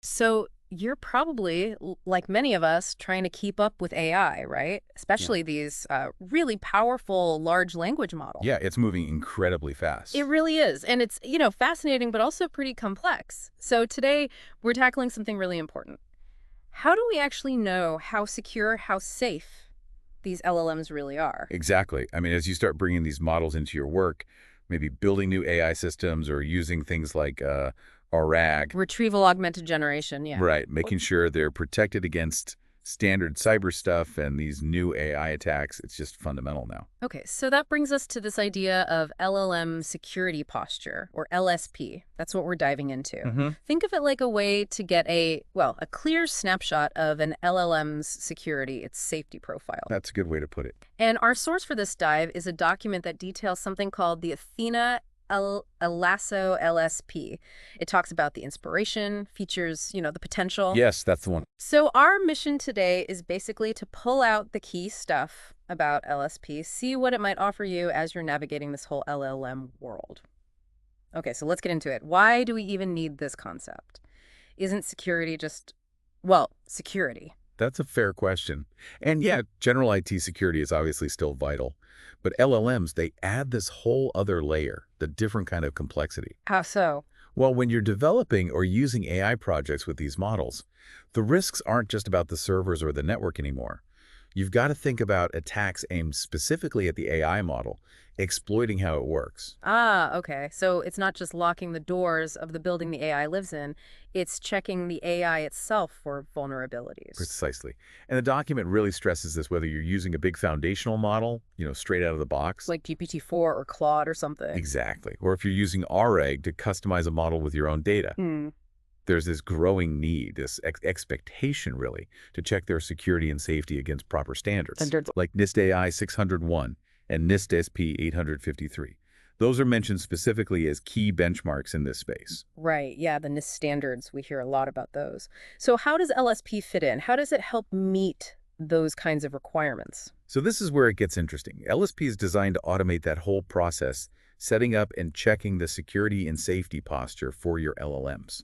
So you're probably, like many of us, trying to keep up with AI, right? Yeah. Especially these really powerful large language models. Yeah, it's moving incredibly It fast. really is. And it's, fascinating, but also pretty complex. So today we're tackling something really important. How do we actually know how secure, how safe these LLMs really are? Exactly. I mean, as you start bringing these models into your work, maybe building new AI systems or using things like RAG, Retrieval augmented generation, yeah. right, making sure they're protected against standard cyber stuff and these new AI attacks, it's just fundamental now. Okay, so that brings us to this idea of LLM security posture, or LSP. That's what we're diving into. Hmm. Think of it like a way to get a clear snapshot of an LLM's security, its safety profile. That's a good way to put it. And our source for this dive is a document that details something called the Athena LASA LSP. It talks about the inspiration, features, the potential. Yes, that's the one. So our mission today is basically to pull out the key stuff about LSP, see what it might offer you as you're navigating this whole LLM world. Okay, so let's get into it. Why do we even need this concept? Isn't security just, security? That's a fair question. And yeah, general IT security is obviously still vital. But LLMs, they add this whole other layer, the different kind of complexity. How so? Well, when you're developing or using AI projects with these models, the risks aren't just about the servers or the network anymore. You've got to think about attacks aimed specifically at the AI model, exploiting how it works. Ah, okay. So it's not just locking the doors of the building the AI lives in, it's checking the AI itself for vulnerabilities. Precisely. And the document really stresses this whether you're using a big foundational model, straight out of the box. Like GPT-4 or Claude or something. Exactly. Or if you're using RAG to customize a model with your own data. Hmm. There's this growing need, this expectation really, to check their security and safety against proper standards, Standards. like NIST AI 601 and NIST SP 853. Those are mentioned specifically as key benchmarks in this space. Right. Yeah, the NIST standards, we hear a lot about those. So how does LSP fit in? How does it help meet those kinds of requirements? So this is where it gets interesting. LSP is designed to automate that whole process, setting up and checking the security and safety posture for your LLMs,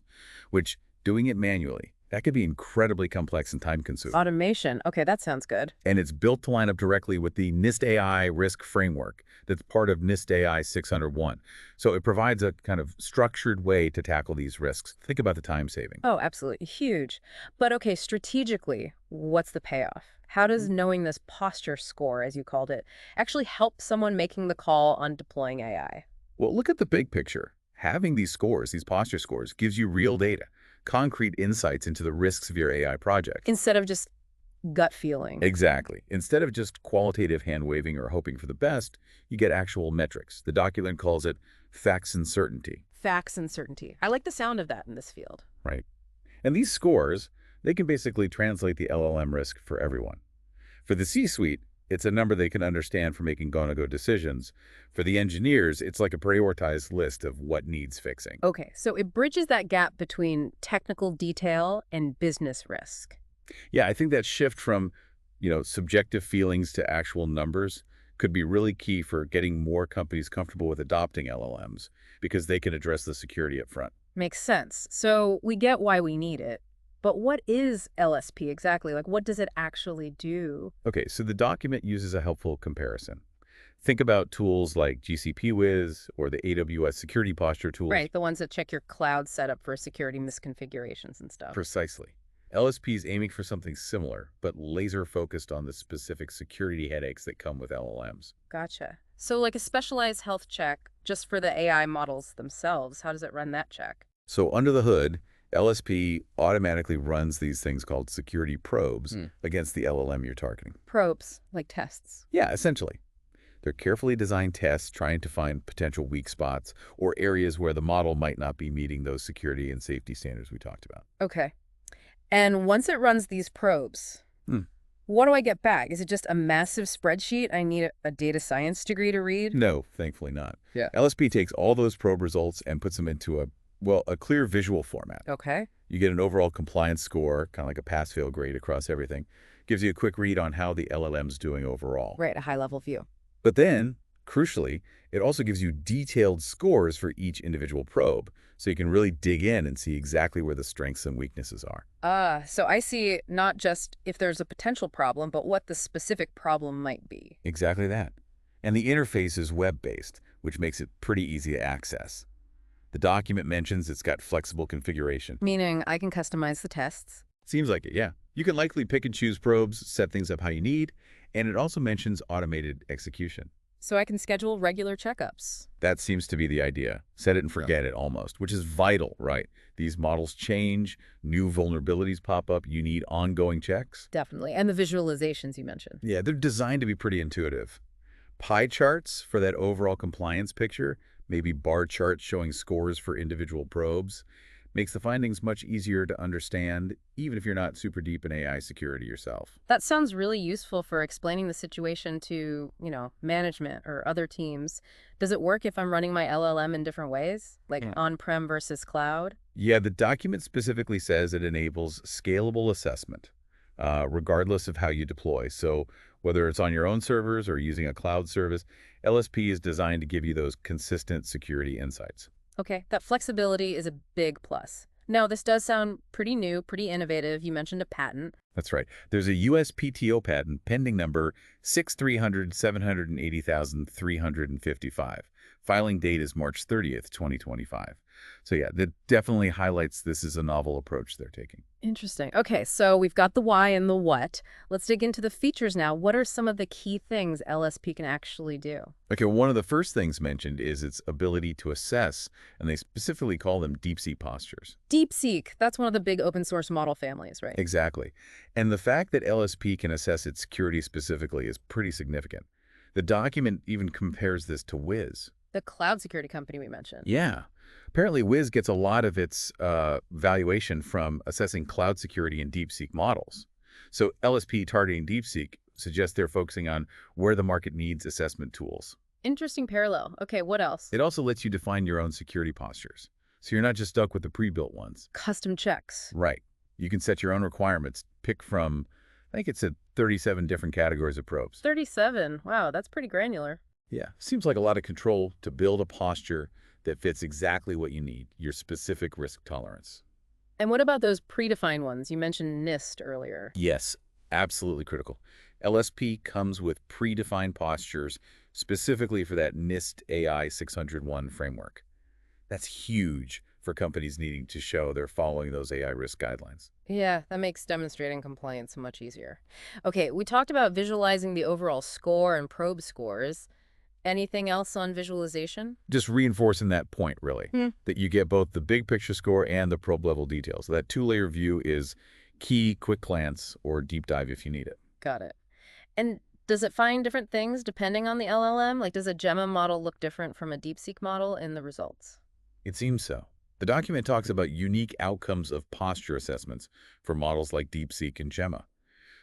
which doing it manually, that could be incredibly complex and time-consuming. Automation. Okay, that sounds good. And it's built to line up directly with the NIST AI risk framework that's part of NIST AI 601. So it provides a kind of structured way to tackle these risks. Think about the time saving. Oh, absolutely. Huge. But okay, strategically, what's the payoff? How does knowing this posture score, as you called it, actually help someone making the call on deploying AI? Well, look at the big picture. Having these scores, these posture scores, gives you real data, concrete insights into the risks of your AI project. Instead of just gut feeling. Exactly. Instead of just qualitative hand-waving or hoping for the best, you get actual metrics. The document calls it facts and certainty, Facts and certainty. I like the sound of that in this field. right? And these scores, they can basically translate the LLM risk for everyone. For the C-suite, it's a number they can understand for making go-no-go decisions. For the engineers, it's like a prioritized list of what needs fixing. Okay, so it bridges that gap between technical detail and business risk. Yeah, I think that shift from, subjective feelings to actual numbers could be really key for getting more companies comfortable with adopting LLMs because they can address the security up front. Makes sense. So we get why we need it. But what is LSP exactly? Like, what does it actually do? Okay, so the document uses a helpful comparison. Think about tools like GCP Wiz or the AWS security posture tools. Right, the ones that check your cloud setup for security misconfigurations and stuff. Precisely. LSP is aiming for something similar, but laser focused on the specific security headaches that come with LLMs. Gotcha. So like a specialized health check just for the AI models themselves, how does it run that check? So under the hood, LSP automatically runs these things called security probes Hmm. against the LLM you're targeting. Probes, like tests. Yeah, essentially. They're carefully designed tests trying to find potential weak spots or areas where the model might not be meeting those security and safety standards we talked about. Okay. And once it runs these probes, Hmm. what do I get back? Is it just a massive spreadsheet I need a data science degree to read? No, thankfully not. Yeah. LSP takes all those probe results and puts them into a clear visual format. Okay. You get an overall compliance score, kind of like a pass-fail grade across everything. Gives you a quick read on how the LLM's doing overall. Right, a high-level view. But then, Crucially, it also gives you detailed scores for each individual probe, so you can really dig in and see exactly where the strengths and weaknesses are. So I see not just if there's a potential problem, but what the specific problem might be. Exactly that. And the interface is web-based, which makes it pretty easy to access. The document mentions it's got flexible configuration. Meaning I can customize the tests. Seems like it, yeah. You can likely pick and choose probes, set things up how you need, and it also mentions automated execution. So I can schedule regular checkups. That seems to be the idea. Set it and forget it almost, which is vital, right? These models change, new vulnerabilities pop up, you need ongoing checks. Definitely. And the visualizations you mentioned. Yeah, they're designed to be pretty intuitive. Pie charts for that overall compliance picture, maybe bar charts showing scores for individual probes, makes the findings much easier to understand, even if you're not super deep in AI security yourself. That sounds really useful for explaining the situation to, management or other teams. Does it work if I'm running my LLM in different ways, like on-prem versus cloud? Yeah, the document specifically says it enables scalable assessment, regardless of how you deploy. So whether it's on your own servers or using a cloud service, LSP is designed to give you those consistent security insights. Okay, that flexibility is a big plus. Now, this does sound pretty new, pretty innovative. You mentioned a patent. That's right. There's a USPTO patent pending number 6380355. Filing date is March 30th, 2025. So yeah, that definitely highlights this is a novel approach they're taking. Interesting. Okay, so we've got the why and the what. Let's dig into the features now. What are some of the key things LSP can actually do? Okay, one of the first things mentioned is its ability to assess, and they specifically call them deep-sea postures. DeepSeek, that's one of the big open source model families, right? Exactly. And the fact that LSP can assess its security specifically is pretty significant. The document even compares this to Wiz. The cloud security company we mentioned. Yeah. Apparently, Wiz gets a lot of its valuation from assessing cloud security in DeepSeek models. So LSP targeting DeepSeek suggests they're focusing on where the market needs assessment tools. Interesting parallel. Okay, what else? It also lets you define your own security postures, so you're not just stuck with the pre-built ones. Custom checks. Right. You can set your own requirements, pick from, I think it's 37 different categories of probes. 37. Wow, that's pretty granular. Yeah, seems like a lot of control to build a posture that fits exactly what you need, your specific risk tolerance. And what about those predefined ones? You mentioned NIST earlier. Yes, absolutely critical. LSP comes with predefined postures specifically for that NIST AI 601 framework. That's huge for companies needing to show they're following those AI risk guidelines. Yeah, that makes demonstrating compliance much easier. Okay, we talked about visualizing the overall score and probe scores. Anything else on visualization? Just reinforcing that point, really, that you get both the big picture score and the probe level details. So that two-layer view is key, quick glance, or deep dive if you need it. Got it. And does it find different things depending on the LLM? Like, does a Gemma model look different from a DeepSeek model in the results? It seems so. The document talks about unique outcomes of posture assessments for models like DeepSeek and Gemma.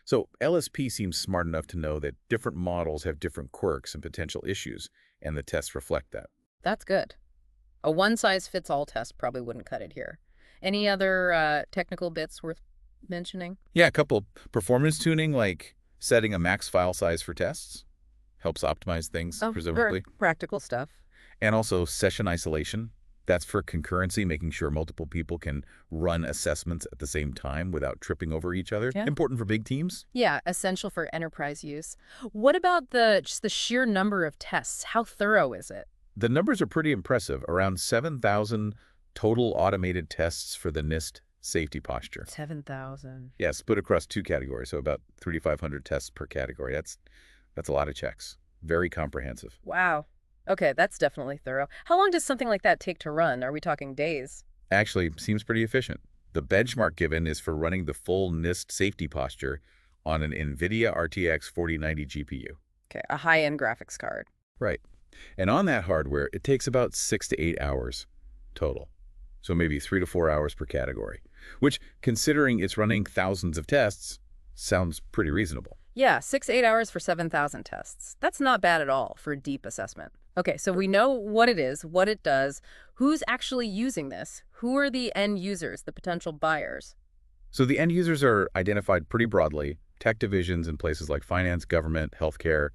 So LSP seems smart enough to know that different models have different quirks and potential issues, and the tests reflect that. That's good. A one-size-fits-all test probably wouldn't cut it here. Any other technical bits worth mentioning? Yeah, a couple performance tuning, like setting a max file size for tests, helps optimize things, presumably. Very practical stuff. And also session isolation. That's for concurrency, making sure multiple people can run assessments at the same time without tripping over each other. Yeah. Important for big teams. Yeah, essential for enterprise use. What about just the sheer number of tests? How thorough is it? The numbers are pretty impressive, around 7,000 total automated tests for the NIST safety posture. 7,000. Yeah, split across two categories, so about 3,500 tests per category. That's a lot of checks. Very comprehensive. Wow. Okay, that's definitely thorough. How long does something like that take to run? Are we talking days? Actually, seems pretty efficient. The benchmark given is for running the full NIST safety posture on an NVIDIA RTX 4090 GPU. Okay, a high-end graphics card. Right. And on that hardware, it takes about 6 to 8 hours total. So maybe 3 to 4 hours per category, which, considering it's running thousands of tests, sounds pretty reasonable. Yeah, 6-8 hours for 7,000 tests. That's not bad at all for a deep assessment. Okay, so we know what it is, what it does, who's actually using this, who are the end users, the potential buyers. So the end users are identified pretty broadly, tech divisions in places like finance, government, healthcare,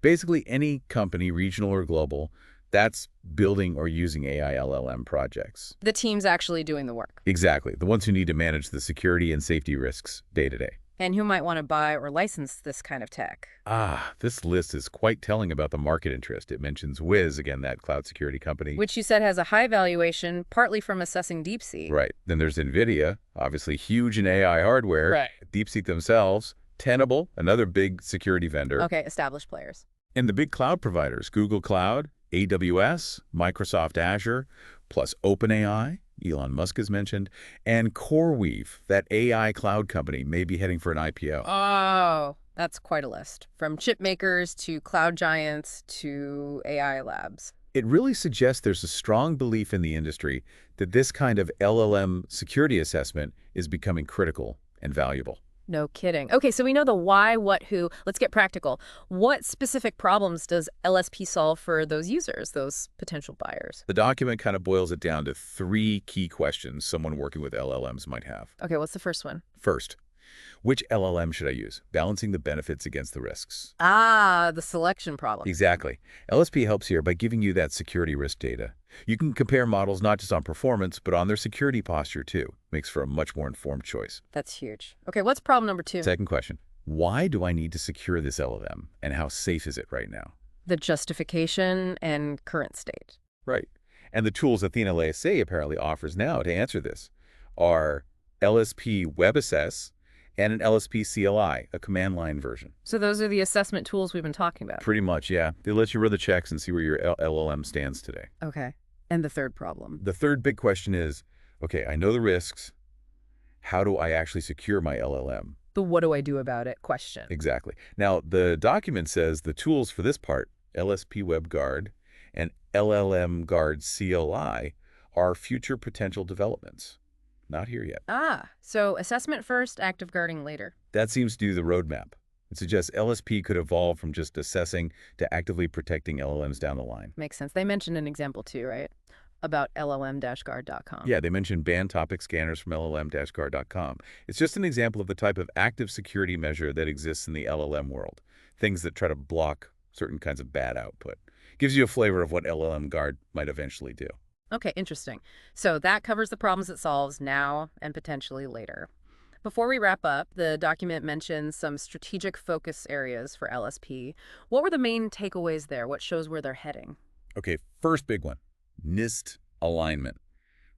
Basically, any company, regional or global, that's building or using AI LLM projects. The team's actually doing the work. Exactly, the ones who need to manage the security and safety risks day to day. And who might want to buy or license this kind of tech? This list is quite telling about the market interest. It mentions Wiz, again, that cloud security company. Which you said has a high valuation, partly from assessing DeepSeek. Right. Then there's NVIDIA, obviously huge in AI hardware. Right. DeepSeek themselves. Tenable, another big security vendor. Okay, established players. And the big cloud providers, Google Cloud, AWS, Microsoft Azure, plus OpenAI, Elon Musk has mentioned, and CoreWeave, that AI cloud company, may be heading for an IPO. Oh, that's quite a list. From chip makers to cloud giants to AI labs. It really suggests there's a strong belief in the industry that this kind of LLM security assessment is becoming critical and valuable. No kidding. Okay, so we know the why, what, who. Let's get practical. What specific problems does LSP solve for those users, those potential buyers? The document kind of boils it down to 3 key questions someone working with LLMs might have. Okay, what's the first one? First, which LLM should I use? Balancing the benefits against the risks. The selection problem. Exactly. LSP helps here by giving you that security risk data. You can compare models not just on performance, but on their security posture too. Makes for a much more informed choice. That's huge. Okay, what's problem number 2? Second question, why do I need to secure this LLM and how safe is it right now? The justification and current state. Right. And the tools Athena LASA apparently offers now to answer this are LSP WebAssess and an LSP CLI, a command line version. So those are the assessment tools we've been talking about. Pretty much, yeah. They let you run the checks and see where your LLM stands today. Okay. And the third problem? The third big question is, okay, I know the risks. How do I actually secure my LLM? The what do I do about it question. Exactly. Now, the document says the tools for this part, LSP WebGuard and LLM Guard CLI, are future potential developments. Not here yet. So assessment first, active guarding later. That seems to do the roadmap. It suggests LSP could evolve from just assessing to actively protecting LLMs down the line. Makes sense. They mentioned an example too, right? About LLM-guard.com. Yeah, they mentioned banned topic scanners from LLM-guard.com. It's just an example of the type of active security measure that exists in the LLM world. Things that try to block certain kinds of bad output. Gives you a flavor of what LLM Guard might eventually do. Okay, interesting. So that covers the problems it solves now and potentially later. Before we wrap up, the document mentions some strategic focus areas for LSP. What were the main takeaways there? What shows where they're heading? Okay, first big one, NIST alignment.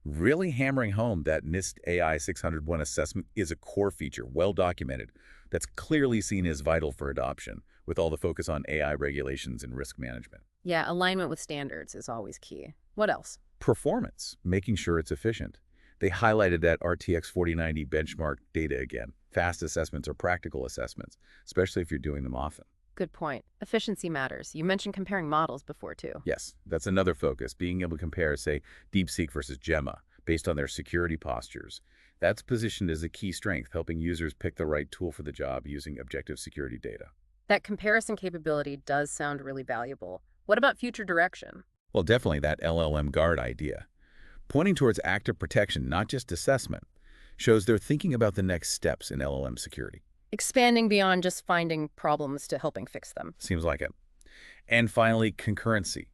Really hammering home that NIST AI 601 assessment is a core feature, well documented, that's clearly seen as vital for adoption, with all the focus on AI regulations and risk management. Yeah, alignment with standards is always key. What else? Performance, making sure it's efficient. They highlighted that RTX 4090 benchmark data again. Fast assessments are practical assessments, especially if you're doing them often. Good point. Efficiency matters. You mentioned comparing models before, too. Yes, that's another focus, being able to compare, say, DeepSeek versus Gemma, based on their security postures. That's positioned as a key strength, helping users pick the right tool for the job using objective security data. That comparison capability does sound really valuable. What about future direction? Well, definitely that LLM Guard idea. Pointing towards active protection, not just assessment, shows they're thinking about the next steps in LLM security. Expanding beyond just finding problems to helping fix them. Seems like it. And finally, concurrency.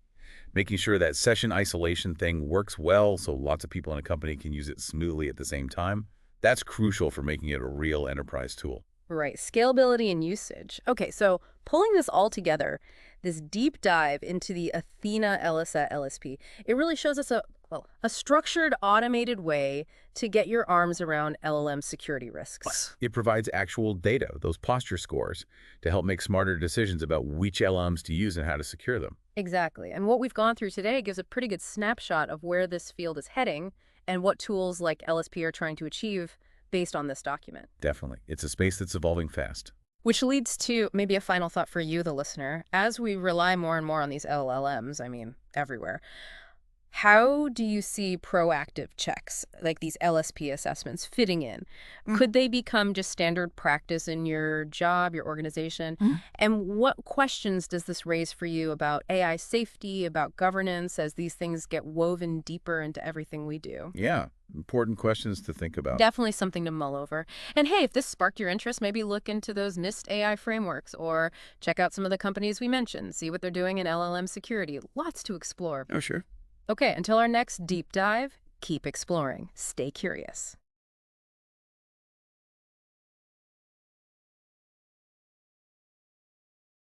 Making sure that session isolation thing works well so lots of people in a company can use it smoothly at the same time. That's crucial for making it a real enterprise tool. Right, scalability and usage. Okay, so pulling this all together, this deep dive into the Athena LASA LSP, it really shows us a structured, automated way to get your arms around LLM security risks. It provides actual data, those posture scores, to help make smarter decisions about which LLMs to use and how to secure them. Exactly, and what we've gone through today gives a pretty good snapshot of where this field is heading and what tools like LSP are trying to achieve based on this document. Definitely. It's a space that's evolving fast. Which leads to maybe a final thought for you, the listener. As we rely more and more on these LLMs, I mean, everywhere, How do you see proactive checks, like these LSP assessments, fitting in? Mm, Could they become just standard practice in your job, your organization? mm. And what questions does this raise for you about AI safety, about governance, as these things get woven deeper into everything we do? Yeah, important questions to think about. Definitely something to mull over. And hey, if this sparked your interest, maybe look into those NIST AI frameworks or check out some of the companies we mentioned, see what they're doing in LLM security. Lots to explore. Oh, sure. Okay, until our next deep dive, keep exploring. Stay curious.